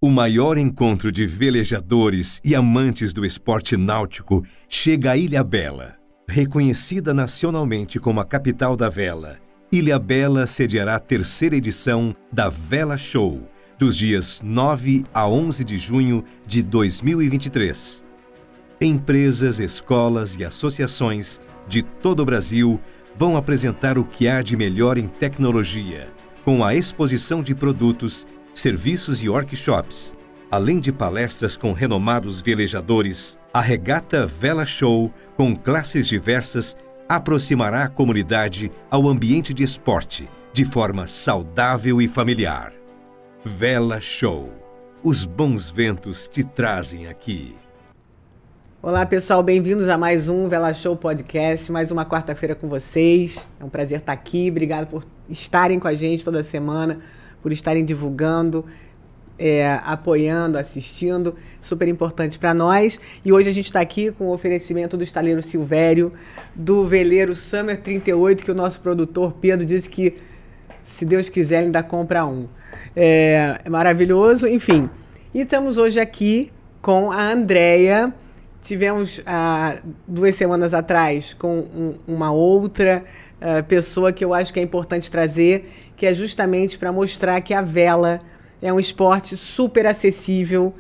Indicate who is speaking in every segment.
Speaker 1: O maior encontro de velejadores e amantes do esporte náutico chega à Ilhabela. Reconhecida nacionalmente como a capital da vela, Ilhabela sediará a 3ª edição da Vela Show, dos dias 9 a 11 de junho de 2023. Empresas, escolas e associações de todo o Brasil vão apresentar o que há de melhor em tecnologia, com a exposição de produtos, serviços e workshops. Além de palestras com renomados velejadores, a Regata Vela Show, com classes diversas, aproximará a comunidade ao ambiente de esporte, de forma saudável e familiar. Vela Show. Os bons ventos te trazem aqui.
Speaker 2: Olá, pessoal, bem-vindos a mais um Vela Show Podcast, mais uma quarta-feira com vocês. É um prazer estar aqui, obrigado por estarem com a gente toda semana, por estarem divulgando, apoiando, assistindo, super importante para nós. E hoje a gente está aqui com o oferecimento do estaleiro Silvério, do veleiro Summer 38, que o nosso produtor Pedro disse que, se Deus quiser, ele ainda compra um. É maravilhoso, enfim. E estamos hoje aqui com a Andréia. Tivemos 2 semanas atrás com uma outra pessoa que eu acho que é importante trazer, que é justamente para mostrar que a vela é um esporte super acessível,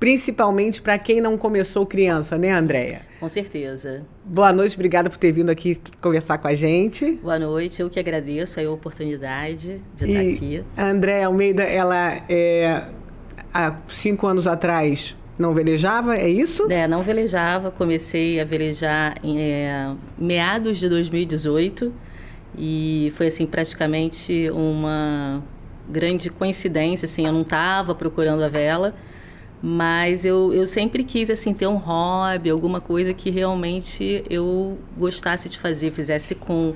Speaker 2: principalmente para quem não começou criança, né, Andréia?
Speaker 3: Com certeza.
Speaker 2: Boa noite, obrigada por ter vindo aqui conversar com a gente.
Speaker 3: Boa noite, eu que agradeço a oportunidade de estar aqui.
Speaker 2: A Andréia Almeida, ela há 5 anos atrás não velejava, é isso?
Speaker 3: Não velejava, comecei a velejar em meados de 2018 e foi assim praticamente uma grande coincidência, assim, eu não estava procurando a vela, mas eu sempre quis assim ter um hobby, alguma coisa que realmente eu gostasse de fazer, fizesse com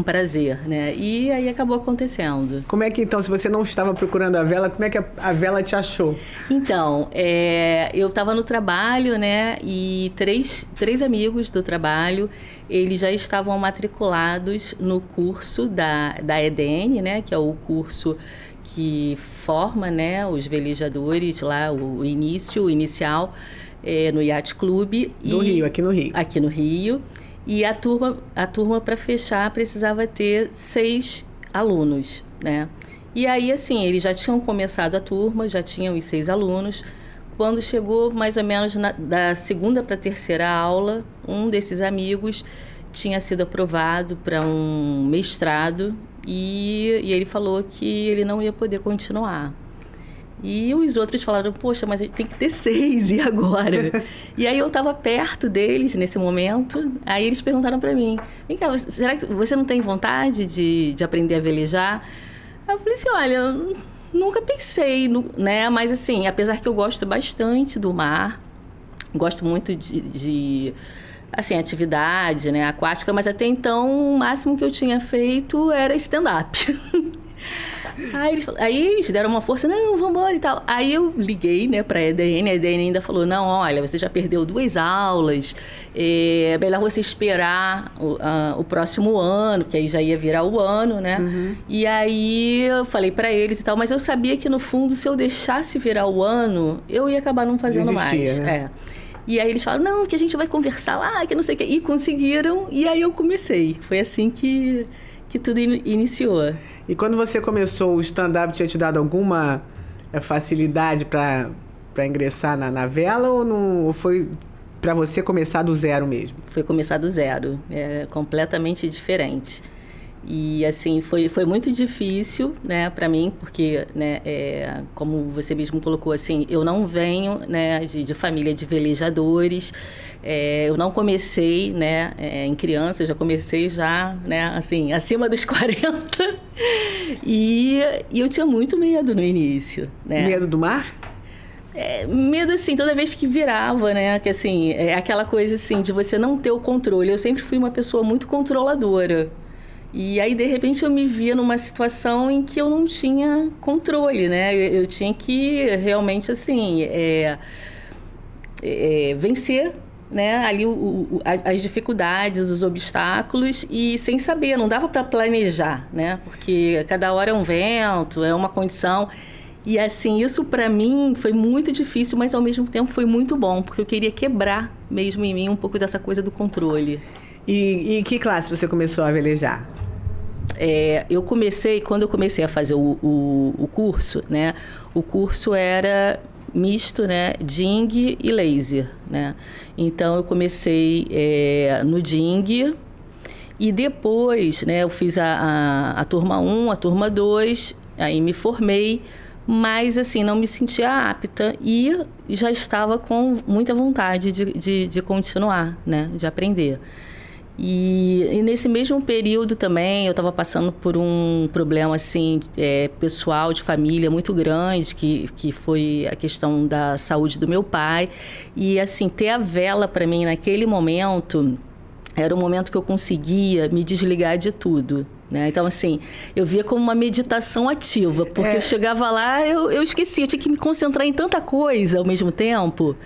Speaker 3: prazer, né? E aí acabou acontecendo.
Speaker 2: Como é que, então, se você não estava procurando a vela, como é que a vela te achou?
Speaker 3: Então, eu estava no trabalho, né? E três amigos do trabalho, eles já estavam matriculados no curso da EDN, né? Que é o curso que forma, né, os velejadores lá, o inicial, no Yacht Club.
Speaker 2: Do Rio, aqui no Rio.
Speaker 3: Aqui no Rio. E a turma para fechar precisava ter 6 alunos, né? E aí, assim, eles já tinham começado a turma, já tinham os 6 alunos. Quando chegou mais ou menos da 2ª para a 3ª aula, um desses amigos tinha sido aprovado para um mestrado e ele falou que ele não ia poder continuar. E os outros falaram, poxa, mas tem que ter 6, e agora? E aí eu estava perto deles nesse momento, aí eles perguntaram para mim, vem cá, será que você não tem vontade de aprender a velejar? Aí eu falei assim, olha, eu nunca pensei, né? Mas assim, apesar que eu gosto bastante do mar, gosto muito de assim, atividade, né, aquática, mas até então o máximo que eu tinha feito era stand-up. Aí eles deram uma força, não, vamos embora e tal. Aí eu liguei, né, pra EDN, a EDN ainda falou, não, olha, você já perdeu 2 aulas, é melhor você esperar o próximo ano, que aí já ia virar o ano, né? Uhum. E aí eu falei pra eles e tal, mas eu sabia que no fundo, se eu deixasse virar o ano, eu ia acabar não fazendo mais. Né? E aí eles falaram, não, que a gente vai conversar lá, que não sei o quê. E conseguiram, e aí eu comecei. Foi assim que tudo iniciou.
Speaker 2: E quando você começou, o stand-up tinha te dado alguma facilidade para ingressar na vela ou foi para você começar do zero mesmo?
Speaker 3: Foi começar do zero, é completamente diferente. E assim, foi muito difícil, né, para mim, porque, né, como você mesmo colocou, assim, eu não venho, né, de família de velejadores, eu não comecei, né, em criança, eu já comecei né, assim, acima dos 40, e eu tinha muito medo no início, né.
Speaker 2: Medo do mar?
Speaker 3: Medo, assim, toda vez que virava, né, que assim, é aquela coisa, assim, de você não ter o controle. Eu sempre fui uma pessoa muito controladora. E aí, de repente, eu me via numa situação em que eu não tinha controle, né? Eu tinha que realmente, assim, vencer, né? Ali as dificuldades, os obstáculos, e sem saber, não dava para planejar, né? Porque cada hora é um vento, é uma condição. E assim, isso para mim foi muito difícil, mas ao mesmo tempo foi muito bom, porque eu queria quebrar mesmo em mim um pouco dessa coisa do controle.
Speaker 2: E que classe você começou a velejar?
Speaker 3: Quando eu comecei a fazer o curso, né? O curso era misto, né? Ding e laser, né? Então, eu comecei no Ding e depois, né? Eu fiz a turma 1, a turma 2, aí me formei, mas, assim, não me sentia apta e já estava com muita vontade de continuar, né? De aprender. E nesse mesmo período também eu estava passando por um problema assim, pessoal, de família muito grande, que foi a questão da saúde do meu pai. E assim, ter a vela para mim naquele momento era um momento que eu conseguia me desligar de tudo, né? Então, assim, eu via como uma meditação ativa, porque eu chegava lá, eu esquecia, eu tinha que me concentrar em tanta coisa ao mesmo tempo,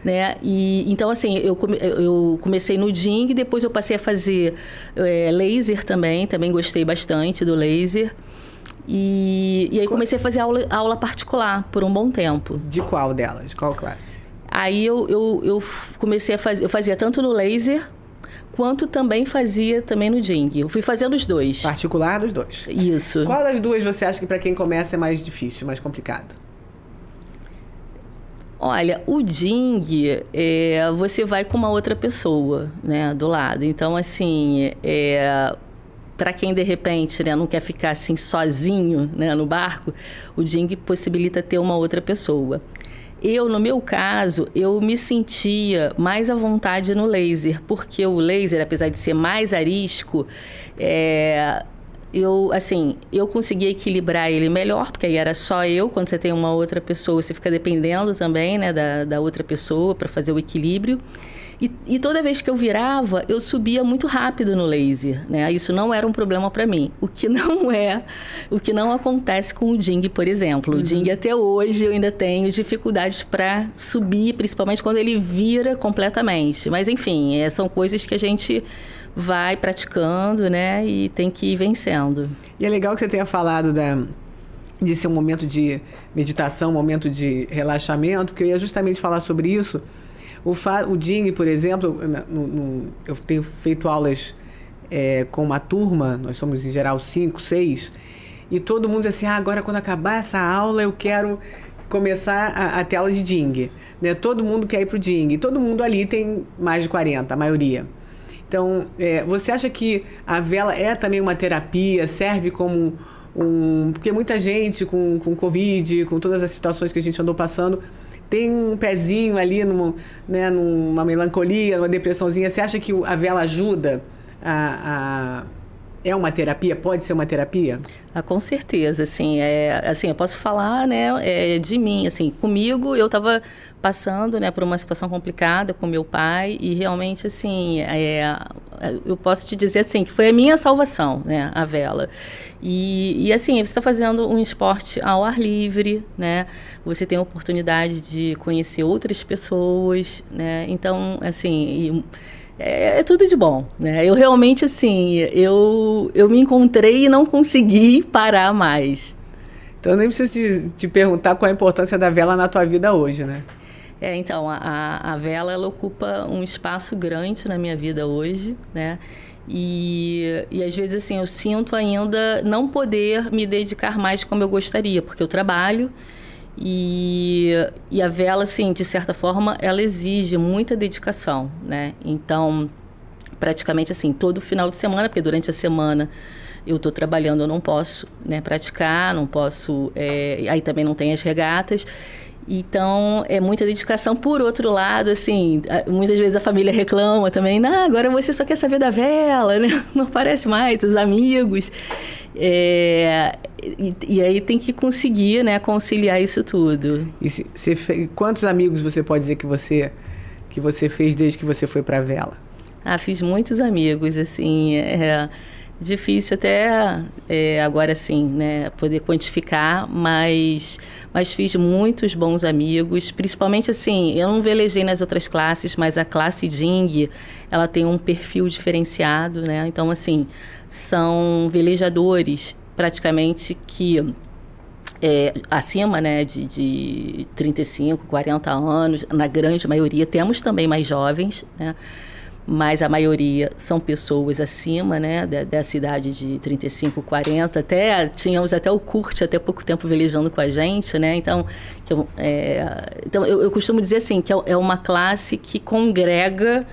Speaker 3: né? E então, assim, eu comecei no Ding, depois eu passei a fazer laser também gostei bastante do laser. E aí comecei a fazer aula particular por um bom tempo.
Speaker 2: De qual delas? De qual classe?
Speaker 3: Aí eu comecei a fazer, eu fazia tanto no laser quanto também fazia no Ding. Eu fui fazendo os dois.
Speaker 2: Particular dos dois.
Speaker 3: Isso.
Speaker 2: Qual das duas você acha que para quem começa é mais difícil, mais complicado?
Speaker 3: Olha, o Ding, você vai com uma outra pessoa, né, do lado. Então, assim, para quem de repente, né, não quer ficar assim sozinho, né, no barco, o Ding possibilita ter uma outra pessoa. No meu caso, eu me sentia mais à vontade no laser, porque o laser, apesar de ser mais arisco, eu conseguia equilibrar ele melhor, porque aí era só eu. Quando você tem uma outra pessoa, você fica dependendo também, né, da outra pessoa para fazer o equilíbrio. E toda vez que eu virava, eu subia muito rápido no laser, né? Isso não era um problema para mim. O que não acontece com o Ding, por exemplo. O Ding, até hoje, eu ainda tenho dificuldades para subir, principalmente quando ele vira completamente. Mas, enfim, são coisas que a gente vai praticando, né? E tem que ir vencendo.
Speaker 2: E é legal que você tenha falado de ser um momento de meditação, um momento de relaxamento, porque eu ia justamente falar sobre isso. O Ding, por exemplo, eu tenho feito aulas com uma turma, nós somos em geral 5, 6, e todo mundo diz assim, agora quando acabar essa aula eu quero começar a ter aula de Ding, né? Todo mundo quer ir pro Ding, todo mundo ali tem mais de 40, a maioria. Então, você acha que a vela é também uma terapia, serve como porque muita gente com Covid, com todas as situações que a gente andou passando, tem um pezinho ali numa melancolia, numa depressãozinha. Você acha que a vela ajuda é uma terapia? Pode ser uma terapia?
Speaker 3: Com certeza, assim, eu posso falar, né, de mim, assim, comigo eu estava passando, né, por uma situação complicada com meu pai e realmente, assim, eu posso te dizer, assim, que foi a minha salvação, né, a vela. E assim, você está fazendo um esporte ao ar livre, né, você tem a oportunidade de conhecer outras pessoas, né, então, assim... É tudo de bom, né? Eu realmente, assim, eu me encontrei e não consegui parar mais.
Speaker 2: Então, eu nem preciso te perguntar qual a importância da vela na tua vida hoje, né?
Speaker 3: Então, a vela, ela ocupa um espaço grande na minha vida hoje, né? E às vezes, assim, eu sinto ainda não poder me dedicar mais como eu gostaria, porque eu trabalho. E a vela, assim, de certa forma, ela exige muita dedicação, né? Então, praticamente, assim, todo final de semana, porque durante a semana eu estou trabalhando, eu não posso, né, praticar, não posso... aí também não tem as regatas. Então, é muita dedicação. Por outro lado, assim, muitas vezes a família reclama também, agora você só quer saber da vela, né? Não aparece mais, os amigos... E aí tem que conseguir, né, conciliar isso tudo.
Speaker 2: E quantos amigos você pode dizer que você fez desde que você foi para a vela?
Speaker 3: Fiz muitos amigos, assim, difícil até agora sim, né, poder quantificar, mas fiz muitos bons amigos, principalmente assim, eu não velejei nas outras classes, mas a classe Ding, ela tem um perfil diferenciado, né, então assim, são velejadores praticamente que acima, né, de 35, 40 anos, na grande maioria. Temos também mais jovens, né, mas a maioria são pessoas acima, né, dessa idade de 35, 40. Tínhamos até o Kurt, até pouco tempo, velejando com a gente, né, então eu costumo dizer assim, que é uma classe que congrega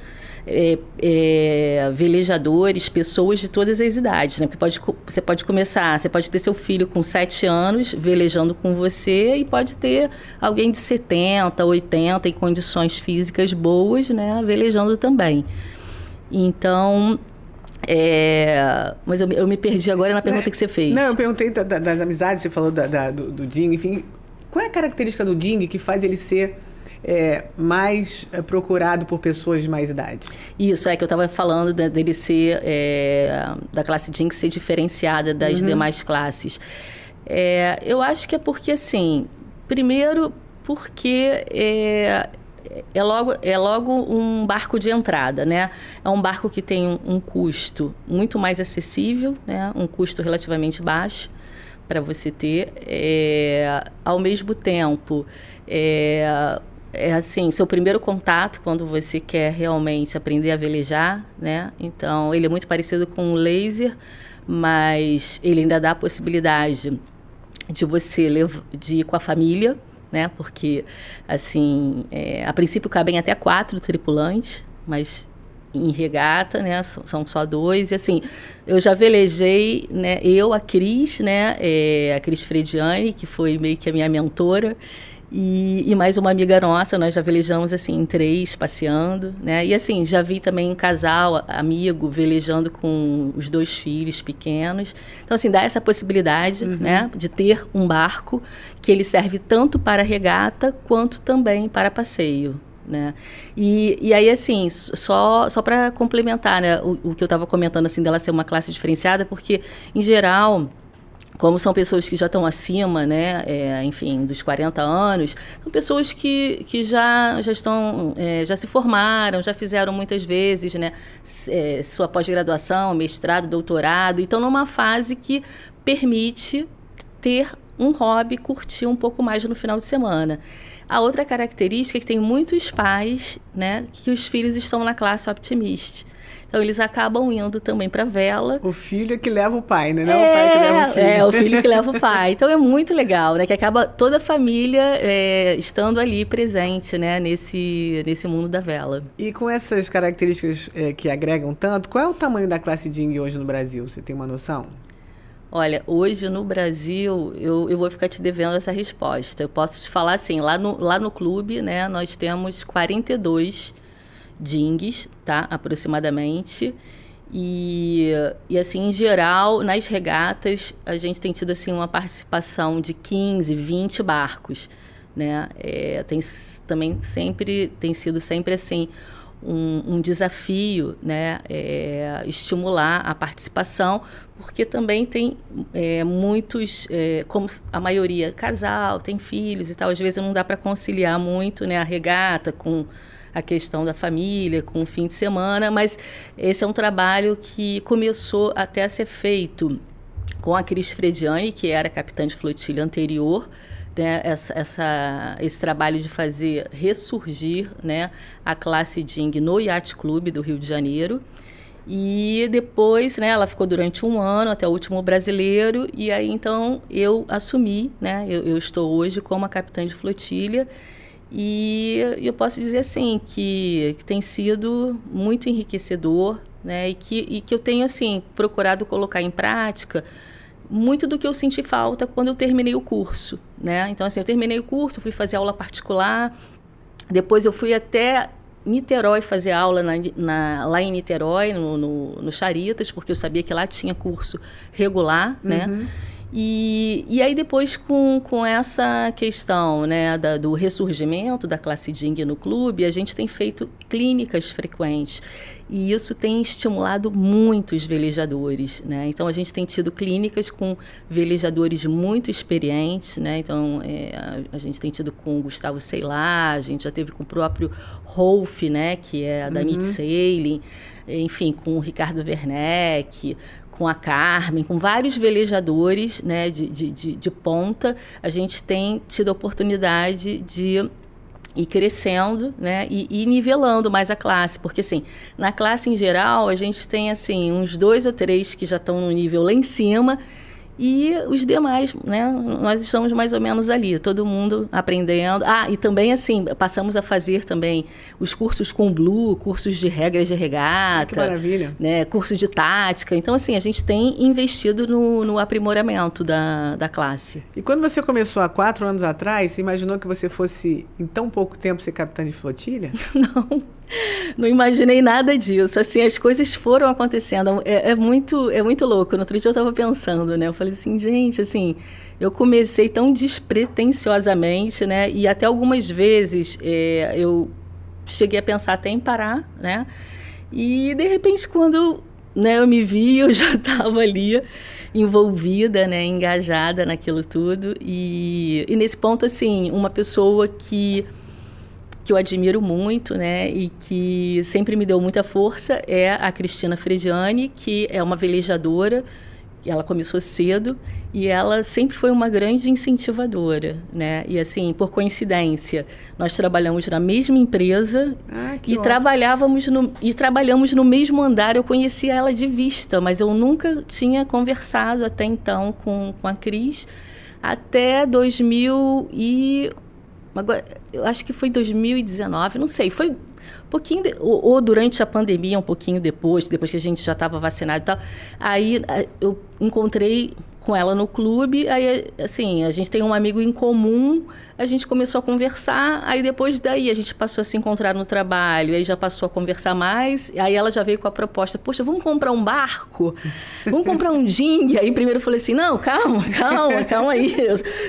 Speaker 3: velejadores, pessoas de todas as idades, né? Porque você pode ter seu filho com 7 anos velejando com você e pode ter alguém de 70, 80 em condições físicas boas, né? Velejando também. Então, mas eu me perdi agora na pergunta que você fez.
Speaker 2: Não, eu perguntei das amizades, você falou do Ding, enfim. Qual é a característica do Ding que faz ele ser mais procurado por pessoas de mais idade?
Speaker 3: Isso, que eu estava falando dele ser, da classe Ding ser diferenciada das demais classes. Eu acho que é porque, assim, primeiro porque é logo um barco de entrada, né? É um barco que tem um custo muito mais acessível, né? Um custo relativamente baixo para você ter. Ao mesmo tempo, assim, seu primeiro contato quando você quer realmente aprender a velejar, né? Então, ele é muito parecido com um laser, mas ele ainda dá a possibilidade de você de ir com a família, né? Porque, assim, a princípio cabem até 4 tripulantes, mas em regata, né? São só 2. E, assim, eu já velejei, né? A Cris, né? A Cris Frediani, que foi meio que a minha mentora, e mais uma amiga nossa. Nós já velejamos, assim, em 3, passeando, né? E, assim, já vi também um casal, amigo, velejando com os 2 filhos pequenos. Então, assim, dá essa possibilidade, né? De ter um barco que ele serve tanto para regata quanto também para passeio, né? E aí, assim, só para complementar, né? O que eu estava comentando, assim, dela ser uma classe diferenciada, porque, em geral, como são pessoas que já estão acima, né, enfim, dos 40 anos, são pessoas que já estão, já se formaram, já fizeram muitas vezes, né, sua pós-graduação, mestrado, doutorado, então numa fase que permite ter um hobby, curtir um pouco mais no final de semana. A outra característica é que tem muitos pais, né, que os filhos estão na classe Optimist. Então, eles acabam indo também para vela.
Speaker 2: O filho é que leva o pai, né? Não o pai que leva o filho.
Speaker 3: O filho que leva o pai. Então, é muito legal, né? Que acaba toda a família estando ali presente, né? Nesse mundo da vela.
Speaker 2: E com essas características que agregam tanto, qual é o tamanho da classe Ding hoje no Brasil? Você tem uma noção?
Speaker 3: Olha, hoje no Brasil, eu vou ficar te devendo essa resposta. Eu posso te falar assim, lá no clube, né? Nós temos 42 dings, tá? Aproximadamente. E assim, em geral, nas regatas, a gente tem tido assim, uma participação de 15, 20 barcos, né? Tem sido sempre assim, um desafio, né? Estimular a participação, porque também tem muitos, como a maioria, casal, tem filhos e tal, às vezes não dá para conciliar muito, né? A regata com a questão da família, com o fim de semana, mas esse é um trabalho que começou até a ser feito com a Cris Frediani, que era capitã de flotilha anterior, né, esse trabalho de fazer ressurgir, né, a classe Ding no Yacht Club do Rio de Janeiro. E depois, né, ela ficou durante 1 ano, até o último brasileiro, e aí então eu assumi, né, eu estou hoje como a capitã de flotilha. E eu posso dizer assim que tem sido muito enriquecedor, né? E que eu tenho assim procurado colocar em prática muito do que eu senti falta quando eu terminei o curso, né? Então assim, eu terminei o curso, fui fazer aula particular, depois eu fui até Niterói fazer aula lá em Niterói, no Charitas, porque eu sabia que lá tinha curso regular, né? E aí depois com essa questão, né, do ressurgimento da classe Ding no clube, a gente tem feito clínicas frequentes e isso tem estimulado muitos velejadores, né? Então a gente tem tido clínicas com velejadores muito experientes, né? Então a gente tem tido com o Gustavo Ceilá, a gente já teve com o próprio Rolf, né, que é da Meet Sailing, enfim, com o Ricardo Werneck, com a Carmen, com vários velejadores, né, de ponta, a gente tem tido a oportunidade de ir crescendo, né, e nivelando mais a classe, porque assim, na classe em geral, a gente tem assim, uns 2 ou 3 que já estão no nível lá em cima, e os demais, né, nós estamos mais ou menos ali, todo mundo aprendendo. E também, assim, passamos a fazer também os cursos com Blue, cursos de regras de regata.
Speaker 2: Que maravilha.
Speaker 3: Né, curso de tática. Então, assim, a gente tem investido no aprimoramento da classe.
Speaker 2: E quando você começou há 4 anos atrás, você imaginou que você fosse, em tão pouco tempo, ser capitã de flotilha?
Speaker 3: Não imaginei nada disso. Assim, as coisas foram acontecendo. É muito louco. No outro dia eu estava pensando, né? Eu falei assim, gente, assim, eu comecei tão despretensiosamente, né? E até algumas vezes eu cheguei a pensar até em parar, né? E, de repente, quando, né, eu me vi, eu já estava ali envolvida, né? Engajada naquilo tudo. E nesse ponto, assim, uma pessoa que eu admiro muito, né, e que sempre me deu muita força é a Cristina Frediani, que é uma velejadora, ela começou cedo e ela sempre foi uma grande incentivadora, né, e assim, por coincidência, nós trabalhamos na mesma empresa e trabalhamos no mesmo andar. Eu conhecia ela de vista, mas eu nunca tinha conversado até então com a Cris, até 2000 e... Agora, eu acho que foi 2019, não sei, foi um pouquinho, ou durante a pandemia, um pouquinho depois que a gente já estava vacinado e tal. Aí eu encontrei com ela no clube, aí assim, a gente tem um amigo em comum, a gente começou a conversar, aí depois daí a gente passou a se encontrar no trabalho, aí já passou a conversar mais, aí ela já veio com a proposta, poxa, vamos comprar um barco? Vamos comprar um dinghy? Aí primeiro eu falei assim, não, calma aí,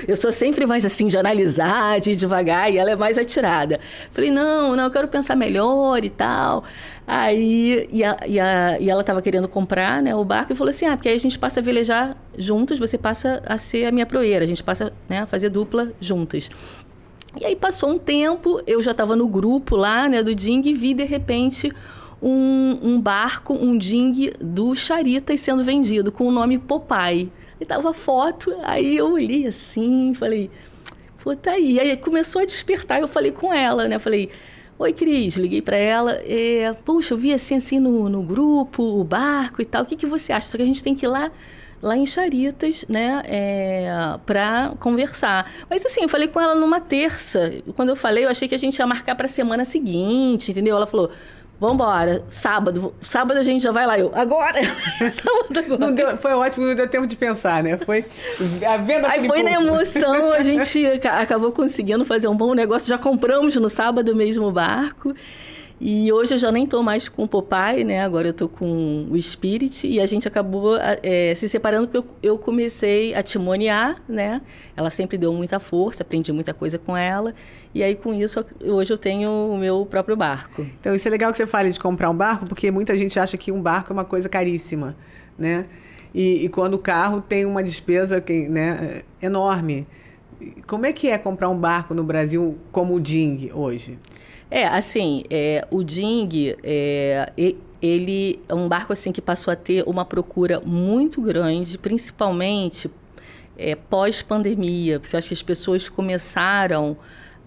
Speaker 3: eu sou sempre mais assim, de analisar, de ir devagar, e ela é mais atirada. Falei, não, eu quero pensar melhor e tal. Aí, e ela estava querendo comprar, né, o barco, e falou assim, porque aí a gente passa a velejar juntas, você passa a ser a minha proeira, a gente passa, né, a fazer dupla juntas. E aí passou um tempo, eu já estava no grupo lá, né, do dinghy, e vi de repente um barco, um dinghy do Charitas sendo vendido, com o nome Popeye. E tava a foto, aí eu olhei assim, falei, pô, tá aí. Aí começou a despertar, eu falei com ela, né, falei, oi, Cris, liguei para ela, poxa, eu vi assim no grupo, o barco e tal, o que você acha? Só que a gente tem que ir lá em Charitas, né, para conversar. Mas assim, eu falei com ela numa terça. Quando eu falei, eu achei que a gente ia marcar para a semana seguinte, entendeu? Ela falou, vambora, sábado a gente já vai lá. Eu, agora? Sábado agora.
Speaker 2: Não deu, foi ótimo, não deu tempo de pensar, né? Foi a venda.
Speaker 3: Aí foi na emoção, a gente acabou conseguindo fazer um bom negócio. Já compramos no sábado mesmo o barco. E hoje eu já nem estou mais com o Popeye, né? Agora eu estou com o Spirit. E a gente acabou se separando porque eu comecei a timonear, né? Ela sempre deu muita força, aprendi muita coisa com ela. E aí, com isso, hoje eu tenho o meu próprio barco.
Speaker 2: Então, isso é legal que você fale de comprar um barco, porque muita gente acha que um barco é uma coisa caríssima, né? E quando o carro tem uma despesa, né, enorme. Como é que é comprar um barco no Brasil como o dinghy hoje?
Speaker 3: O dinghy, ele é um barco assim, que passou a ter uma procura muito grande, principalmente pós-pandemia, porque eu acho que as pessoas começaram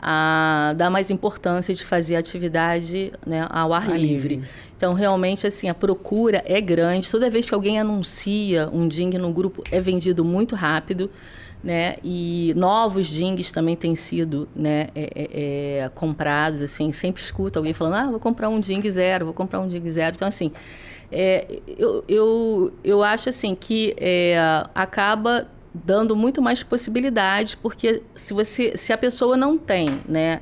Speaker 3: a dar mais importância de fazer atividade, né, ao ar livre. Então, realmente, assim, a procura é grande. Toda vez que alguém anuncia um dinghy no grupo, é vendido muito rápido, né? E novos dingues também têm sido, né, comprados, assim, sempre escuto alguém falando, vou comprar um dinghy zero, Então, assim, eu acho, assim, que acaba dando muito mais possibilidades, porque se a pessoa não tem, né,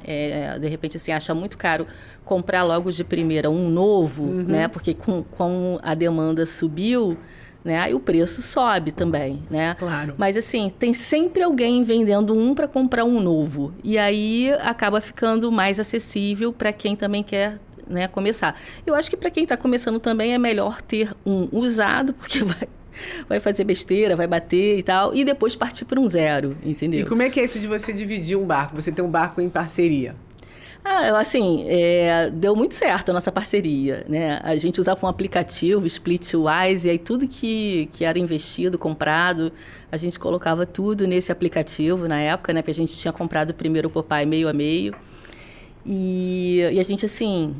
Speaker 3: de repente, assim, acha muito caro comprar logo de primeira um novo, né, porque com a demanda subiu, né, aí o preço sobe também, né?
Speaker 2: Claro.
Speaker 3: Mas assim, tem sempre alguém vendendo um para comprar um novo. E aí acaba ficando mais acessível para quem também quer, né, começar. Eu acho que para quem está começando também é melhor ter um usado, porque vai fazer besteira, vai bater e tal, e depois partir para um zero, entendeu?
Speaker 2: E como é que é isso de você dividir um barco? Você tem um barco em parceria?
Speaker 3: Assim, deu muito certo a nossa parceria, né? A gente usava um aplicativo, Splitwise, e aí tudo que era investido, comprado, a gente colocava tudo nesse aplicativo na época, né? Porque a gente tinha comprado primeiro o Popeye meio a meio. E a gente, assim,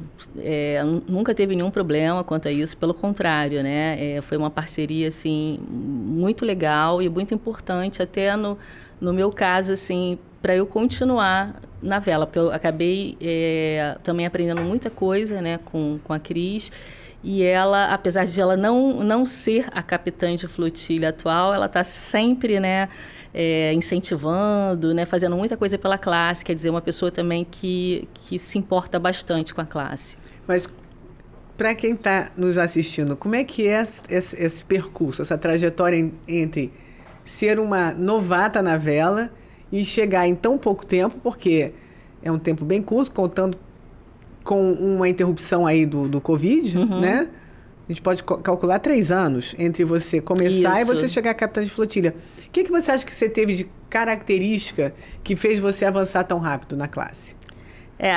Speaker 3: nunca teve nenhum problema quanto a isso, pelo contrário, né? Foi uma parceria, assim, muito legal e muito importante, até no meu caso, assim, para eu continuar na vela, porque eu acabei também aprendendo muita coisa, né, com a Cris, e ela, apesar de ela não ser a capitã de flotilha atual, ela está sempre, né, incentivando, né, fazendo muita coisa pela classe, quer dizer, uma pessoa também que se importa bastante com a classe.
Speaker 2: Mas para quem está nos assistindo, como é que é esse percurso, essa trajetória entre ser uma novata na vela e chegar em tão pouco tempo, porque é um tempo bem curto, contando com uma interrupção aí do Covid, né? A gente pode calcular 3 anos entre você começar e você chegar a capitã de flotilha. O que você acha que você teve de característica que fez você avançar tão rápido na classe?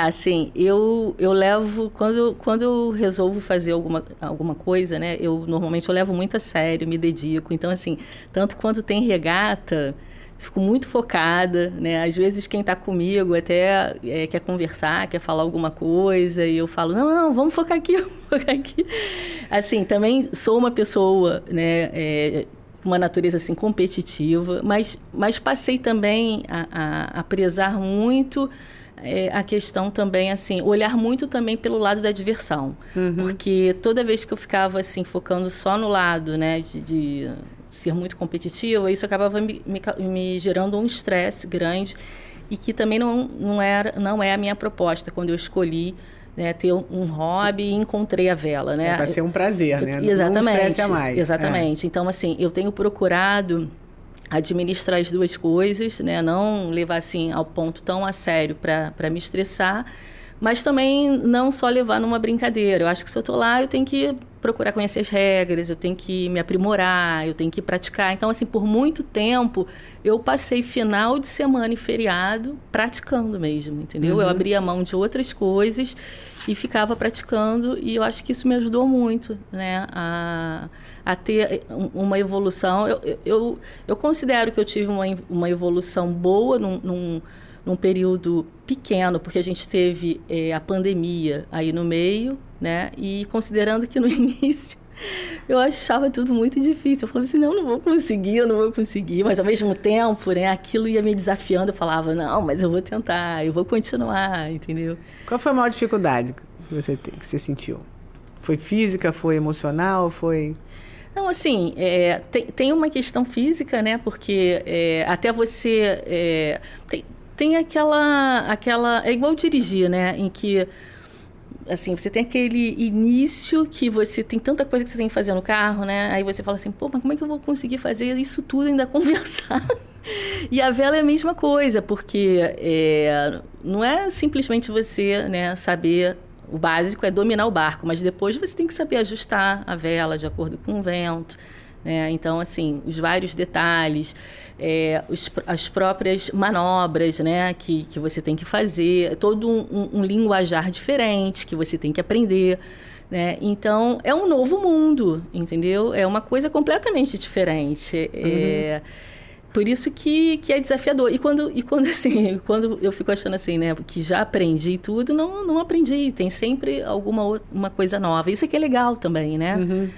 Speaker 3: Assim, eu levo... Quando eu resolvo fazer alguma coisa, né? Normalmente eu levo muito a sério, me dedico. Então, assim, tanto quando tem regata, fico muito focada, né? Às vezes quem está comigo até quer conversar, quer falar alguma coisa, e eu falo, não, vamos focar aqui, vamos focar aqui. Assim, também sou uma pessoa, né? Uma natureza, assim, competitiva, mas passei também a prezar muito... a questão também, assim, olhar muito também pelo lado da diversão. Porque toda vez que eu ficava, assim, focando só no lado, né, de ser muito competitiva, isso acabava me gerando um estresse grande e que também não é a minha proposta quando eu escolhi, né, ter um hobby e encontrei a vela, né?
Speaker 2: Para ser um prazer, né?
Speaker 3: Exatamente.
Speaker 2: Não estresse a mais.
Speaker 3: Exatamente. Então, assim, eu tenho procurado administrar as duas coisas, né? Não levar assim ao ponto tão a sério para me estressar, mas também não só levar numa brincadeira. Eu acho que se eu estou lá, eu tenho que procurar conhecer as regras, eu tenho que me aprimorar, eu tenho que praticar. Então, assim, por muito tempo, eu passei final de semana e feriado praticando mesmo, entendeu? Eu abria mão de outras coisas e ficava praticando, e eu acho que isso me ajudou muito, né, a ter uma evolução. Eu considero que eu tive uma evolução boa num período pequeno, porque a gente teve a pandemia aí no meio, né, e considerando que no início eu achava tudo muito difícil. Eu falava assim, não vou conseguir. Mas, ao mesmo tempo, né, aquilo ia me desafiando. Eu falava, não, mas eu vou tentar, eu vou continuar, entendeu?
Speaker 2: Qual foi a maior dificuldade que você sentiu? Foi física, foi emocional, foi...
Speaker 3: Não, assim, tem uma questão física, né? Porque até você... tem aquela... É igual dirigir, né? Em que... Assim, você tem aquele início que você tem tanta coisa que você tem que fazer no carro, né? Aí você fala assim, pô, mas como é que eu vou conseguir fazer isso tudo e ainda conversar? E a vela é a mesma coisa, porque não é simplesmente você, né, saber... O básico é dominar o barco, mas depois você tem que saber ajustar a vela de acordo com o vento, né? Então, assim, os vários detalhes, as próprias manobras, né, que você tem que fazer, todo um linguajar diferente que você tem que aprender, né? Então, é um novo mundo, entendeu? É uma coisa completamente diferente. Por isso que é desafiador. E quando eu fico achando assim, né, que já aprendi tudo, não aprendi. Tem sempre uma coisa nova. Isso é que é legal também, né?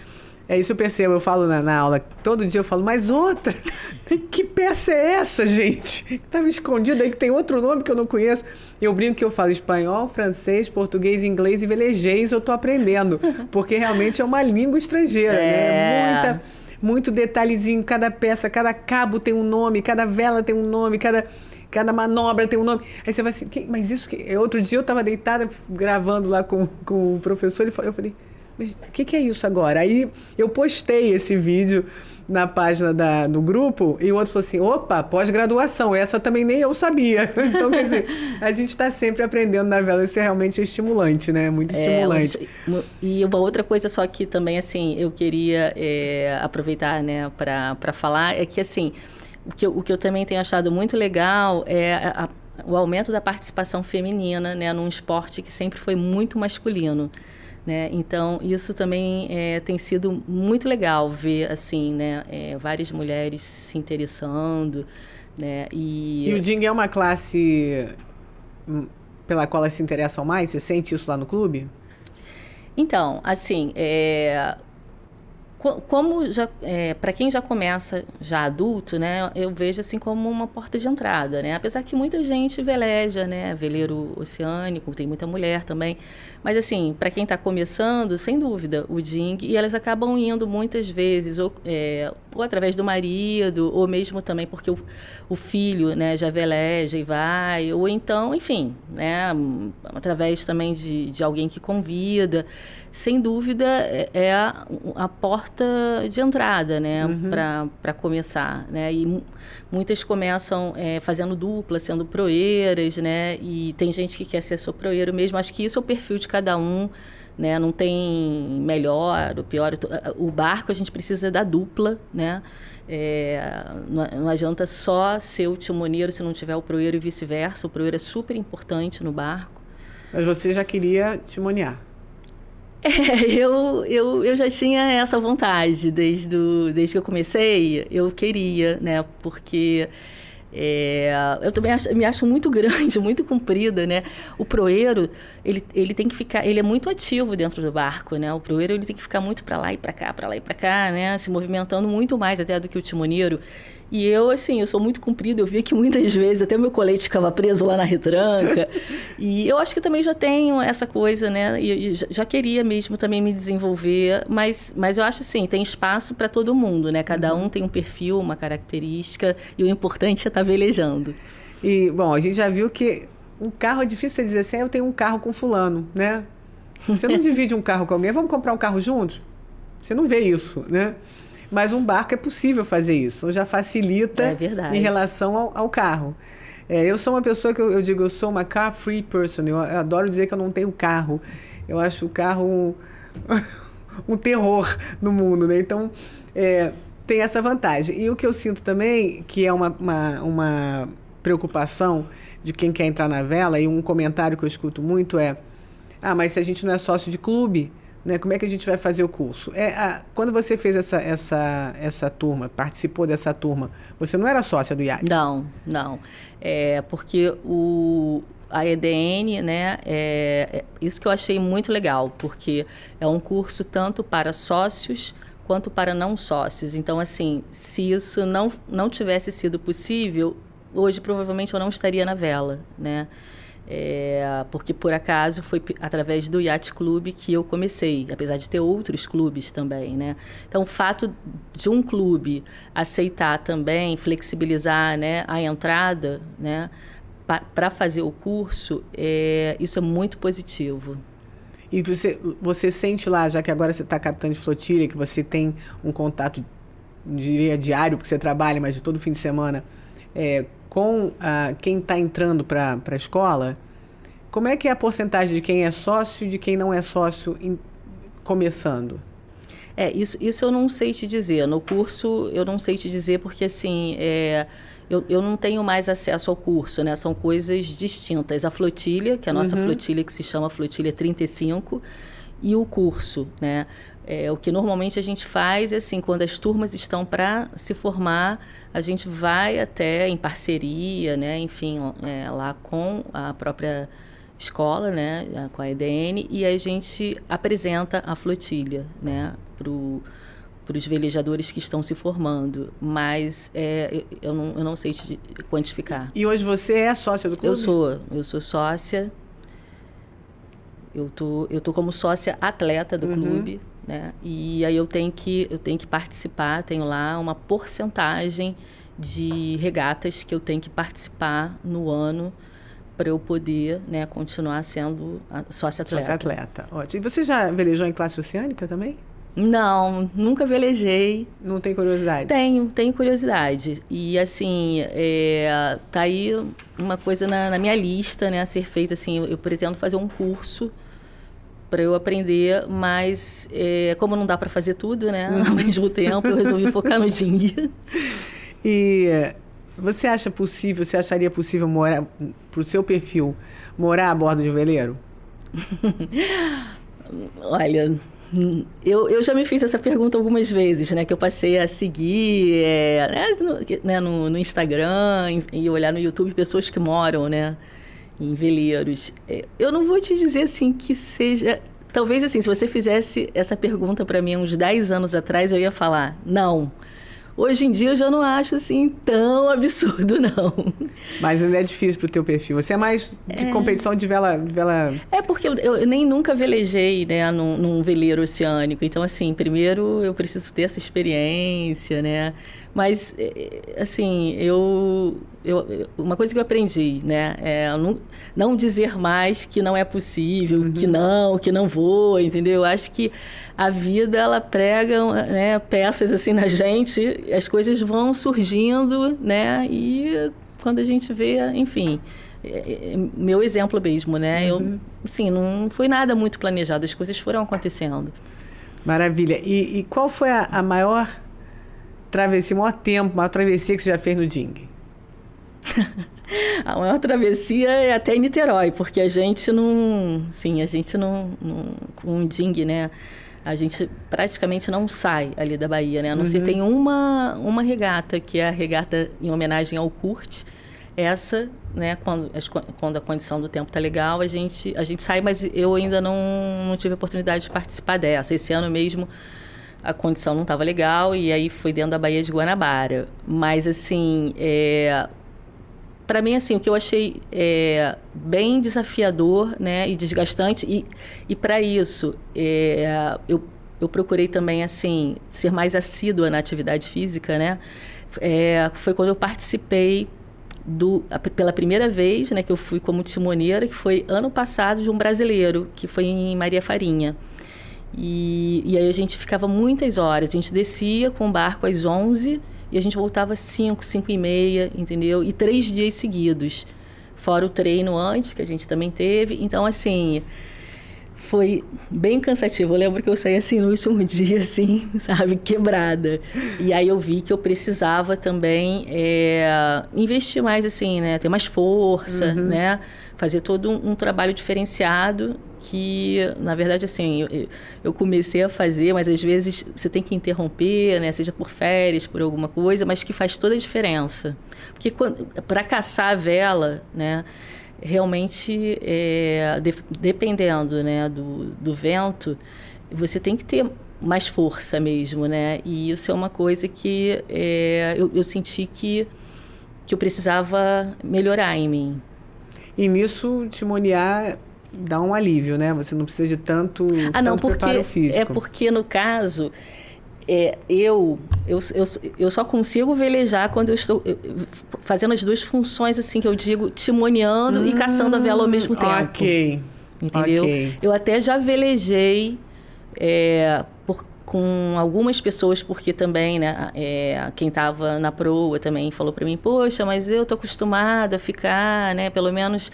Speaker 2: Isso eu percebo, eu falo na aula, todo dia eu falo, mas outra, que peça é essa, gente? Estava escondida aí, que tem outro nome que eu não conheço. Eu brinco que eu falo espanhol, francês, português, inglês e velejês, eu tô aprendendo, porque realmente é uma língua estrangeira, né? Muito detalhezinho, cada peça, cada cabo tem um nome, cada vela tem um nome, cada manobra tem um nome. Aí você vai assim, mas isso... Outro dia eu estava deitada gravando lá com o professor, eu falei, mas o que é isso agora? Aí eu postei esse vídeo na página do grupo e o outro falou assim, opa, pós-graduação, essa também nem eu sabia. Então, quer dizer, a gente está sempre aprendendo na vela, isso é realmente estimulante, né? Muito estimulante.
Speaker 3: E uma outra coisa só que também, assim, eu queria aproveitar, né, para falar, é que, assim, o que eu também tenho achado muito legal é o aumento da participação feminina, né, num esporte que sempre foi muito masculino, né? Então, isso também tem sido muito legal ver, assim, né, várias mulheres se interessando, né?
Speaker 2: E o Ding é uma classe pela qual elas se interessam mais? Você sente isso lá no clube?
Speaker 3: Então, assim, como já para quem já começa já adulto, né, eu vejo assim como uma porta de entrada, né? Apesar que muita gente veleja, né, veleiro oceânico, tem muita mulher também, mas assim, para quem está começando, sem dúvida, o Ding, e elas acabam indo muitas vezes ou através do marido, ou mesmo também porque o filho, né, já veleja e vai, ou então, enfim, né, através também de alguém que convida. Sem dúvida, é a porta de entrada, né, para começar, né, e muitas começam fazendo dupla, sendo proeiras, né, e tem gente que quer ser só proeiro mesmo. Acho que isso é o perfil de cada um, né, não tem melhor ou pior. O barco a gente precisa da dupla, né, não adianta só ser o timoneiro se não tiver o proeiro e vice-versa. O proeiro é super importante no barco.
Speaker 2: Mas você já queria timonear?
Speaker 3: Eu já tinha essa vontade desde que eu comecei. Eu queria, né? Porque eu também me acho muito grande, muito comprida, né? O proeiro, ele tem que ficar, ele é muito ativo dentro do barco, né? O proeiro, ele tem que ficar muito para lá e para cá, né? Se movimentando muito mais até do que o timoneiro. E eu, assim, eu sou muito comprida, eu vi que muitas vezes até meu colete ficava preso lá na retranca. E eu acho que eu também já tenho essa coisa, né? E já queria mesmo também me desenvolver, mas eu acho assim, tem espaço para todo mundo, né? Cada um tem um perfil, uma característica, e o importante é estar velejando.
Speaker 2: E, bom, a gente já viu que um carro é difícil você dizer assim, eu tenho um carro com fulano, né? Você não divide um carro com alguém, vamos comprar um carro juntos? Você não vê isso, né? Mas um barco é possível fazer isso, já facilita em relação ao carro. Eu sou uma pessoa que eu digo, eu sou uma car-free person, eu adoro dizer que eu não tenho carro. Eu acho o carro um terror no mundo, né? Então, tem essa vantagem. E o que eu sinto também, que é uma preocupação de quem quer entrar na vela, e um comentário que eu escuto muito mas se a gente não é sócio de clube, né, como é que a gente vai fazer o curso? Quando você fez essa turma, participou dessa turma, você não era sócia do IAT?
Speaker 3: Não. Porque a EDN, né, isso que eu achei muito legal, porque é um curso tanto para sócios quanto para não sócios. Então, assim, se isso não tivesse sido possível, hoje provavelmente eu não estaria na vela, né? Porque por acaso foi através do Yacht Clube que eu comecei, apesar de ter outros clubes também, né? Então, o fato de um clube aceitar também, flexibilizar, né, a entrada, né, para fazer o curso, isso é muito positivo.
Speaker 2: E você sente lá, já que agora você está capitã de flotilha, que você tem um contato, diria, diário, porque você trabalha, mas de todo fim de semana, com quem está entrando para a escola, como é que é a porcentagem de quem é sócio e de quem não é sócio começando?
Speaker 3: Isso eu não sei te dizer. No curso, eu não sei te dizer porque, assim, eu não tenho mais acesso ao curso, né? São coisas distintas. A flotilha, que é a nossa flotilha, que se chama Flotilha 35, e o curso, né? O que normalmente a gente faz é assim, quando as turmas estão para se formar, a gente vai até em parceria, né, enfim, lá com a própria escola, né, com a EDN, e a gente apresenta a flotilha, né, para os velejadores que estão se formando. Mas eu não sei te quantificar.
Speaker 2: E hoje você é sócia do clube?
Speaker 3: Eu sou sócia. Eu tô como sócia atleta do clube, né? E aí eu tenho que participar, tenho lá uma porcentagem de regatas que eu tenho que participar no ano para eu poder, né, continuar sendo sócia atleta.
Speaker 2: Sócia atleta, ótimo. E você já velejou em classe oceânica também?
Speaker 3: Não, nunca velejei.
Speaker 2: Não tem curiosidade?
Speaker 3: Tenho curiosidade. E, assim, tá aí uma coisa na minha lista, né, a ser feita, assim, eu pretendo fazer um curso para eu aprender, mas como não dá para fazer tudo, né, ao mesmo tempo, eu resolvi focar no Ding.
Speaker 2: E Você acharia possível morar, pro seu perfil, morar a bordo de um veleiro?
Speaker 3: Olha, eu já me fiz essa pergunta algumas vezes, né? Que eu passei a seguir no Instagram e olhar no YouTube pessoas que moram, né? Em veleiros. Eu não vou te dizer, assim, que seja... Talvez, assim, se você fizesse essa pergunta para mim uns 10 anos atrás, eu ia falar, não. Hoje em dia eu já não acho, assim, tão absurdo, não.
Speaker 2: Mas ainda é difícil pro teu perfil. Você é mais de competição de vela...
Speaker 3: É porque eu nem nunca velejei, né, num veleiro oceânico. Então, assim, primeiro eu preciso ter essa experiência, né? Mas, assim, uma coisa que eu aprendi, né, é não dizer mais que não é possível, que não vou, entendeu? Eu acho que a vida, ela prega, né, peças assim na gente, as coisas vão surgindo, né, e quando a gente vê, enfim, meu exemplo mesmo, né, eu, assim, não foi nada muito planejado, as coisas foram acontecendo.
Speaker 2: Maravilha. E qual foi a maior travessia, o maior travessia que você já fez no Ding?
Speaker 3: A maior travessia é até em Niterói, porque a gente não com o Ding, né, a gente praticamente não sai ali da Bahia, né, a não ser tem uma regata, que é a regata em homenagem ao Kurt. Essa, né, quando a condição do tempo tá legal, a gente sai, mas eu ainda não tive a oportunidade de participar dessa. Esse ano mesmo a condição não estava legal e aí foi dentro da Baía de Guanabara. Mas, assim, para mim, assim, o que eu achei bem desafiador, né, e desgastante, e para isso eu procurei também, assim, ser mais assídua na atividade física, né, foi quando eu participei pela primeira vez, né, que eu fui como timoneira, que foi ano passado, de um brasileiro, que foi em Maria Farinha. E aí a gente ficava muitas horas, a gente descia com o barco às 11 e a gente voltava às 5h30, entendeu? E 3 dias seguidos, fora o treino antes, que a gente também teve. Então, assim, foi bem cansativo. Eu lembro que eu saí assim no último dia, assim, sabe, quebrada. E aí eu vi que eu precisava também investir mais, assim, né? Ter mais força, né? Fazer todo um trabalho diferenciado que, na verdade, assim, eu comecei a fazer, mas às vezes você tem que interromper, né? Seja por férias, por alguma coisa, mas que faz toda a diferença. Porque para caçar a vela, né? Realmente, dependendo, né, do vento, você tem que ter mais força mesmo, né? E isso é uma coisa que eu senti que eu precisava melhorar em mim.
Speaker 2: E nisso, timonear dá um alívio, né? Você não precisa de tanto preparo físico.
Speaker 3: É porque, no caso, eu só consigo velejar quando eu estou fazendo as duas funções, assim, que eu digo, timoneando e caçando a vela ao mesmo tempo.
Speaker 2: Ok.
Speaker 3: Entendeu?
Speaker 2: Okay.
Speaker 3: Eu até já velejei com algumas pessoas, porque também, né, quem estava na proa também falou para mim, poxa, mas eu tô acostumada a ficar, né, pelo menos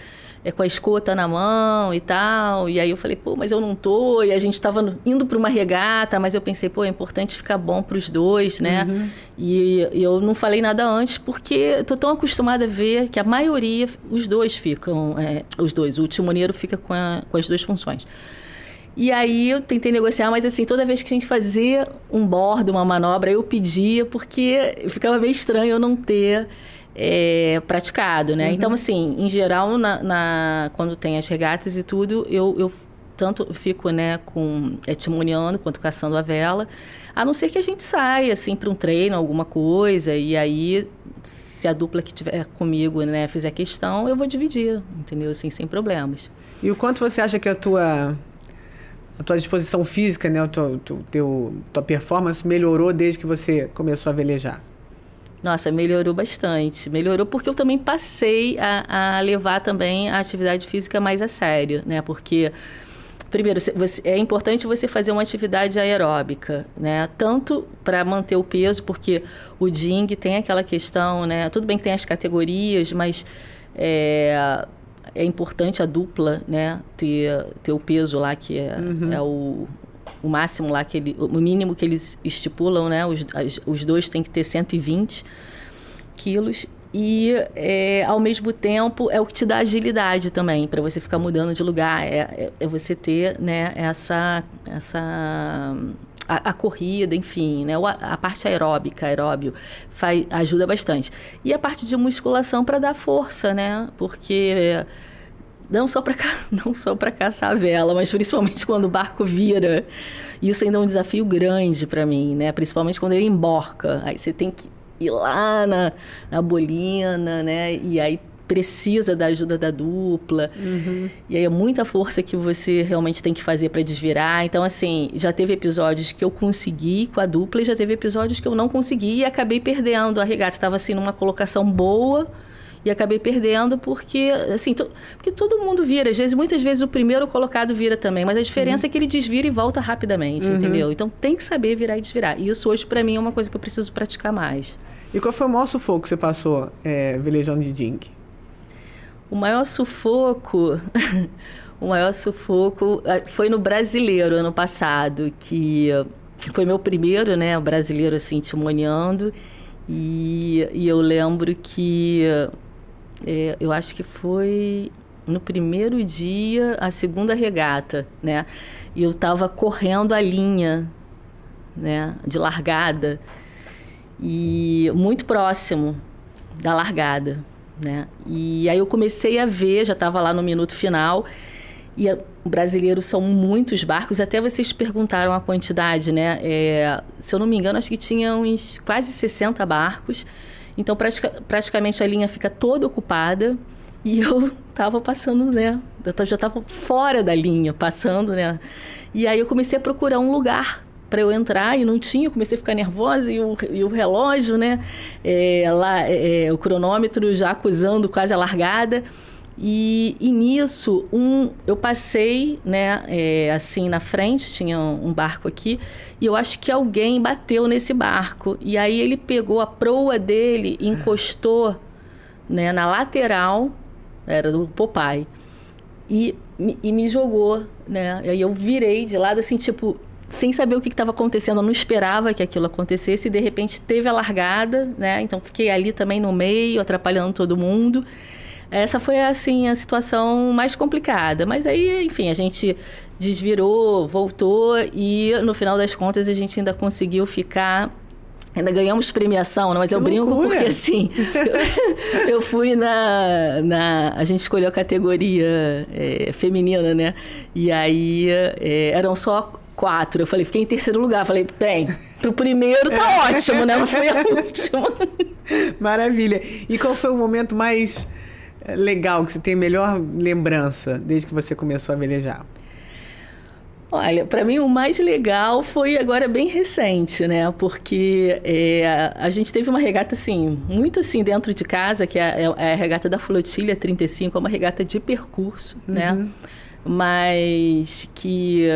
Speaker 3: com a escota na mão e tal. E aí eu falei, pô, mas eu não tô. E a gente estava indo para uma regata, mas eu pensei, pô, é importante ficar bom para os dois, né? E eu não falei nada antes, porque eu tô tão acostumada a ver que a maioria, os dois ficam, o timoneiro fica com as duas funções. E aí eu tentei negociar, mas assim, toda vez que tinha que fazer um bordo, uma manobra, eu pedia, porque ficava meio estranho eu não ter praticado, né? Então, assim, em geral, quando tem as regatas e tudo, eu tanto fico, né, timoneando quanto caçando a vela, a não ser que a gente saia, assim, para um treino, alguma coisa, e aí, se a dupla que tiver comigo, né, fizer questão, eu vou dividir, entendeu? Assim, sem problemas.
Speaker 2: E o quanto você acha que a tua disposição física, né, tua performance melhorou desde que você começou a velejar?
Speaker 3: Nossa, melhorou bastante. Melhorou porque eu também passei a levar também a atividade física mais a sério, né? Porque, primeiro, é importante você fazer uma atividade aeróbica, né? Tanto para manter o peso, porque o Ding tem aquela questão, né? Tudo bem que tem as categorias, mas é importante a dupla, né, ter o peso lá, que é o máximo lá, o mínimo que eles estipulam, né, os dois têm que ter 120 quilos. ao mesmo tempo, é o que te dá agilidade também, para você ficar mudando de lugar. É você ter, né, a corrida, enfim, né? A parte aeróbio ajuda bastante. E a parte de musculação para dar força, né? Porque não só para caçar a vela, mas principalmente quando o barco vira. Isso ainda é um desafio grande para mim, né? Principalmente quando ele emborca. Aí você tem que ir lá na bolina, né? E aí precisa da ajuda da dupla. Uhum. E aí é muita força que você realmente tem que fazer para desvirar. Então, assim, já teve episódios que eu consegui com a dupla e já teve episódios que eu não consegui e acabei perdendo. A regata estava, assim, numa colocação boa e acabei perdendo porque, assim, porque todo mundo vira. Muitas vezes o primeiro colocado vira também, mas a diferença é que ele desvira e volta rapidamente, entendeu? Então, tem que saber virar e desvirar. E isso hoje, para mim, é uma coisa que eu preciso praticar mais.
Speaker 2: E qual foi o maior sufoco que você passou velejando de dinghy?
Speaker 3: O maior sufoco foi no Brasileiro, ano passado, que foi meu primeiro, né, brasileiro, assim, timoneando. E eu lembro que eu acho que foi no primeiro dia, a segunda regata, né? E eu estava correndo a linha, né, de largada, e muito próximo da largada, né? E aí eu comecei a ver, já estava lá no minuto final, e brasileiros são muitos barcos, até vocês perguntaram a quantidade, né? Se eu não me engano, acho que tinha uns quase 60 barcos, então praticamente a linha fica toda ocupada, e eu estava passando, né? Eu já estava fora da linha, passando, né? E aí eu comecei a procurar um lugar para eu entrar e não tinha, eu comecei a ficar nervosa e o relógio, né? O cronômetro já acusando quase a largada. E nisso, eu passei, né? Assim, na frente, tinha um barco aqui, e eu acho que alguém bateu nesse barco. E aí ele pegou a proa dele e encostou, né, na lateral, era do Popeye, e me jogou, né? E aí eu virei de lado, assim, tipo, sem saber o que estava acontecendo, eu não esperava que aquilo acontecesse, e de repente teve a largada, né? Então fiquei ali também no meio, atrapalhando todo mundo. Essa foi, assim, a situação mais complicada. Mas aí, enfim, a gente desvirou, voltou, e no final das contas a gente ainda conseguiu ficar... Ainda ganhamos premiação, né? Mas eu brinco porque, assim, eu fui a gente escolheu a categoria feminina, né? E aí eram só 4. Eu falei, fiquei em terceiro lugar. Falei, bem, pro primeiro tá ótimo, né? Não foi a última.
Speaker 2: Maravilha. E qual foi o momento mais legal, que você tem melhor lembrança desde que você começou a velejar?
Speaker 3: Olha, para mim o mais legal foi agora bem recente, né? Porque a gente teve uma regata, assim, muito assim dentro de casa, que é a regata da Flotilha 35, é uma regata de percurso, né? Mas que,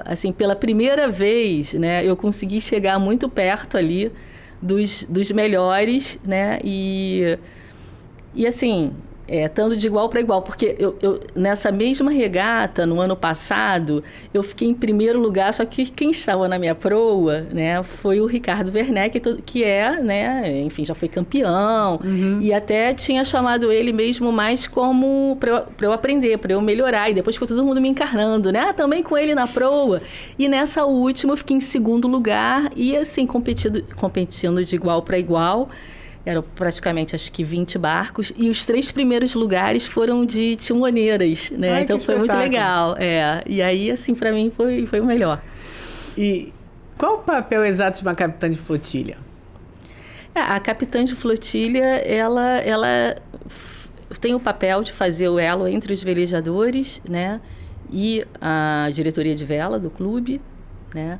Speaker 3: assim, pela primeira vez, né? Eu consegui chegar muito perto ali dos melhores, né? E assim... estando de igual para igual, porque eu nessa mesma regata, no ano passado, eu fiquei em primeiro lugar, só que quem estava na minha proa, né, foi o Ricardo Werneck, que né, enfim, já foi campeão, e até tinha chamado ele mesmo mais como para eu aprender, para eu melhorar, e depois ficou todo mundo me encarnando, né, também com ele na proa, e nessa última eu fiquei em segundo lugar, e assim, competindo de igual para igual. Eram praticamente, acho que 20 barcos. E os 3 primeiros lugares foram de timoneiras, né?
Speaker 2: Ai,
Speaker 3: então foi muito legal. E aí, assim, para mim foi o melhor.
Speaker 2: E qual o papel exato de uma capitã de flotilha?
Speaker 3: A capitã de flotilha, ela tem o papel de fazer o elo entre os velejadores, né? E a diretoria de vela do clube, né?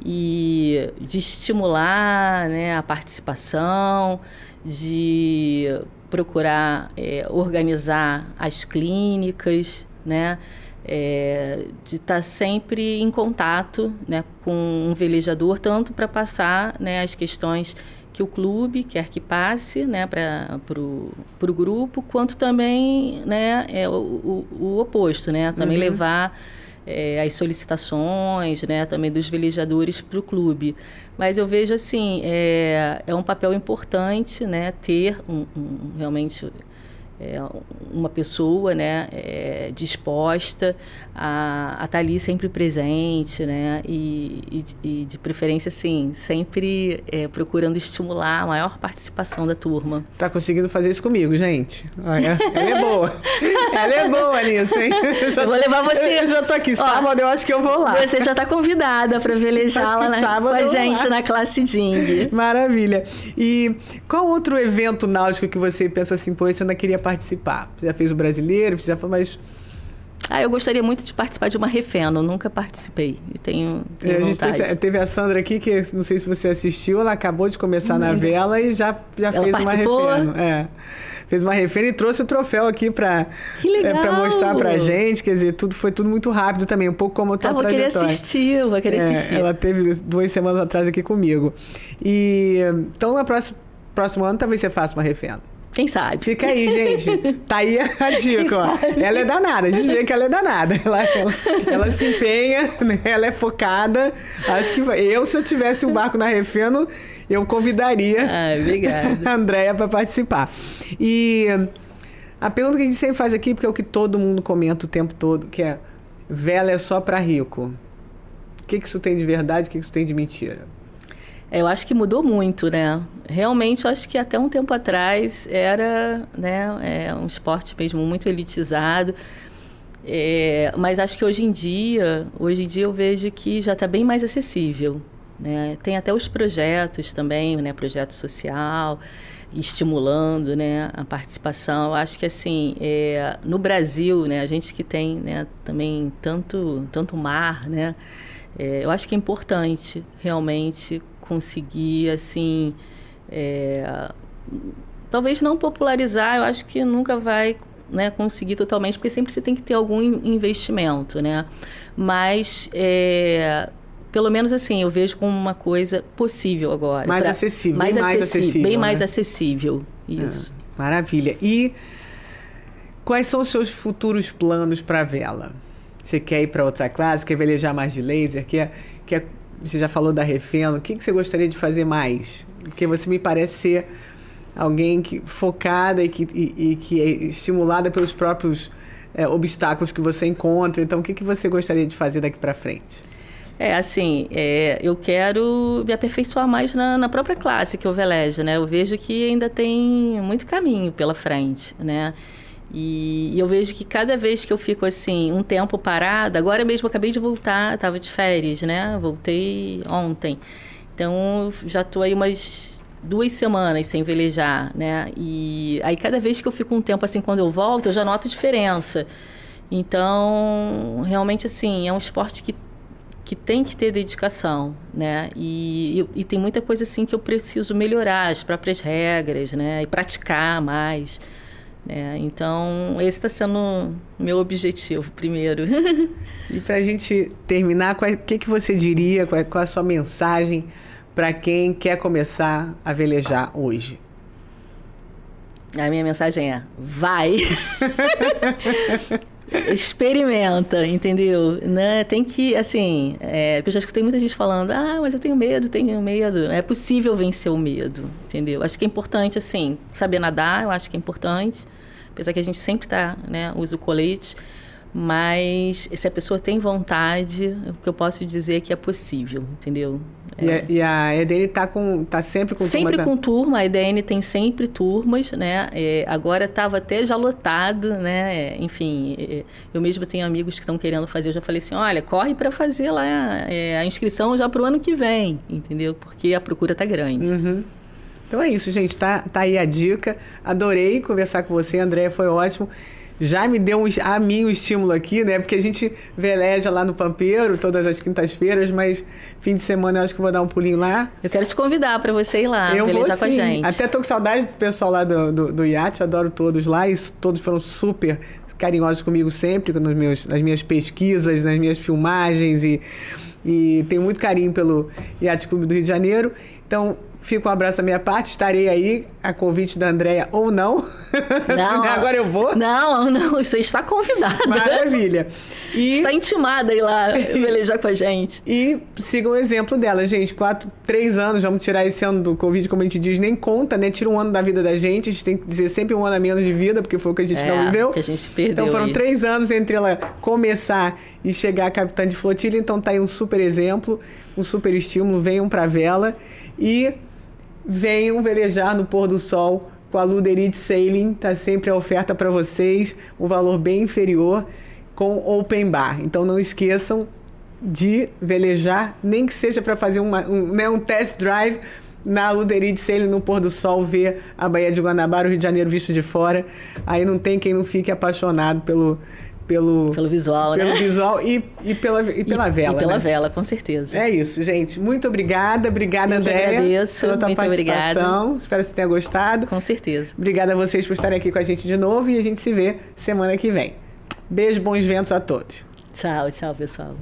Speaker 3: E de estimular, né, a participação, de procurar organizar as clínicas, né, de estar sempre em contato, né, com um velejador, tanto para passar, né, as questões que o clube quer que passe, né, para o grupo, quanto também, né, o oposto, né, também levar as solicitações, né, também dos velejadores para o clube. Mas eu vejo assim, é um papel importante, né, ter realmente uma pessoa, né, disposta a estar ali sempre presente, né, e de preferência, assim, sempre procurando estimular a maior participação da turma.
Speaker 2: Tá conseguindo fazer isso comigo, gente. Ela é boa. Ela é boa nisso, hein?
Speaker 3: Eu vou levar você.
Speaker 2: Eu já tô aqui. Sábado eu acho que eu vou lá.
Speaker 3: Você já tá convidada para velejar lá com a gente na classe Ding.
Speaker 2: Maravilha. E qual outro evento náutico que você pensa assim, pô, esse eu ainda queria participar? Você já fez o brasileiro, você já falou, mas...
Speaker 3: eu gostaria muito de participar de uma refeno, nunca participei. Tenho vontade.
Speaker 2: Teve a Sandra aqui, que não sei se você assistiu, ela acabou de começar na vela e já fez
Speaker 3: participou?
Speaker 2: Uma refeno. Fez uma refeno e trouxe o troféu aqui pra mostrar pra gente. Quer dizer, foi tudo muito rápido também, um pouco como a tua trajetória.
Speaker 3: Vou querer assistir.
Speaker 2: Ela teve 2 semanas atrás aqui comigo. Então, no próximo ano, talvez você faça uma refeno.
Speaker 3: Quem sabe?
Speaker 2: Fica aí, gente. Tá aí a dica, ó. Ela é danada. A gente vê que ela é danada. Ela se empenha, né? Ela é focada. Acho que se eu tivesse um barco na Refeno, eu convidaria
Speaker 3: obrigada.
Speaker 2: a Andréia para participar. E a pergunta que a gente sempre faz aqui, porque é o que todo mundo comenta o tempo todo, que é: vela é só para rico. O que isso tem de verdade, o que isso tem de mentira?
Speaker 3: Eu acho que mudou muito, né? Realmente, eu acho que até um tempo atrás era, né, um esporte mesmo muito elitizado. Mas acho que hoje em dia eu vejo que já está bem mais acessível, né? Tem até os projetos também, né? Projeto social, estimulando, né, a participação. Eu acho que, assim, no Brasil, né, a gente que tem, né, também tanto mar, né? Eu acho que é importante, realmente, conseguir, assim, talvez não popularizar, eu acho que nunca vai, né, conseguir totalmente, porque sempre você tem que ter algum investimento, né? Mas, pelo menos assim, eu vejo como uma coisa possível agora.
Speaker 2: Mais acessível, bem mais acessível.
Speaker 3: Bem
Speaker 2: né?
Speaker 3: mais acessível, isso.
Speaker 2: Maravilha. E quais são os seus futuros planos para a vela? Você quer ir para outra classe? Quer velejar mais de laser? Você já falou da Refeno. O que você gostaria de fazer mais? Porque você me parece ser alguém focada e que é estimulada pelos próprios obstáculos que você encontra. Então, o que você gostaria de fazer daqui para frente?
Speaker 3: Eu quero me aperfeiçoar mais na própria classe que eu velejo, né? Eu vejo que ainda tem muito caminho pela frente, né? E eu vejo que cada vez que eu fico, assim, um tempo parada... Agora mesmo eu acabei de voltar, estava de férias, né? Voltei ontem. Então, já estou aí umas 2 semanas sem velejar, né? E aí, cada vez que eu fico um tempo, assim, quando eu volto, eu já noto diferença. Então, realmente, assim, é um esporte que tem que ter dedicação, né? E tem muita coisa, assim, que eu preciso melhorar, as próprias regras, né? E praticar mais... Então, esse está sendo meu objetivo primeiro.
Speaker 2: E para a gente terminar, o que você diria, qual a sua mensagem para quem quer começar a velejar hoje?
Speaker 3: A minha mensagem é: vai! Experimenta, entendeu? Né? Tem que, assim, porque eu já escutei muita gente falando: mas eu tenho medo. É possível vencer o medo, entendeu? Acho que é importante, assim, saber nadar, eu acho que é importante, apesar que a gente sempre usa o colete, mas se a pessoa tem vontade, o que eu posso dizer é que é possível, entendeu?
Speaker 2: E a EDN tá sempre com turmas?
Speaker 3: Sempre com turma, a EDN tem sempre turmas, né? Agora estava até já lotado, né? Enfim, eu mesmo tenho amigos que estão querendo fazer, eu já falei assim, olha, corre para fazer lá a inscrição já para o ano que vem, entendeu? Porque a procura tá grande.
Speaker 2: Uhum. Então é isso, gente, tá aí a dica. Adorei conversar com você, Andréia, foi ótimo. Já me deu a mim um estímulo aqui, né? Porque a gente veleja lá no Pampeiro todas as quintas-feiras, mas fim de semana eu acho que vou dar um pulinho lá.
Speaker 3: Eu quero te convidar para você ir lá, velejar com a gente.
Speaker 2: Até tô com saudade do pessoal lá do iate, adoro todos lá, e todos foram super carinhosos comigo sempre, nas minhas pesquisas, nas minhas filmagens, e tenho muito carinho pelo Iate Clube do Rio de Janeiro. Então, fica um abraço da minha parte, estarei aí, a convite da Andréia ou não.
Speaker 3: Não,
Speaker 2: agora eu vou.
Speaker 3: Não, você está convidada.
Speaker 2: Maravilha.
Speaker 3: Está intimada a ir lá velejar com a gente.
Speaker 2: E sigam o exemplo dela, gente. 3 anos, vamos tirar esse ano do Covid, como a gente diz, nem conta, né? Tira um ano da vida da gente. A gente tem que dizer sempre um ano a menos de vida, porque foi o que a gente não viveu.
Speaker 3: Que a gente perdeu.
Speaker 2: Então foram 3 anos entre ela começar e chegar a capitã de flotilha. Então tá aí um super exemplo, um super estímulo. Venham pra vela e venham velejar no pôr do sol com a Luderit Sailing. Tá sempre a oferta para vocês, um valor bem inferior, com open bar. Então não esqueçam de velejar, nem que seja para fazer um test drive na Luderit Sailing no pôr do sol, ver a Baía de Guanabara, o Rio de Janeiro visto de fora. Aí não tem quem não fique apaixonado pelo
Speaker 3: visual,
Speaker 2: pelo
Speaker 3: né?
Speaker 2: visual e pela vela.
Speaker 3: E pela
Speaker 2: né?
Speaker 3: vela, com certeza.
Speaker 2: É isso, gente. Muito obrigada. Obrigada,
Speaker 3: Eu que
Speaker 2: Andréia,
Speaker 3: agradeço.
Speaker 2: pela tua
Speaker 3: Muito
Speaker 2: participação.
Speaker 3: obrigada.
Speaker 2: Espero que você tenha gostado.
Speaker 3: Com certeza.
Speaker 2: Obrigada a vocês por estarem aqui com a gente de novo e a gente se vê semana que vem. Beijo, bons ventos a todos.
Speaker 3: Tchau, pessoal.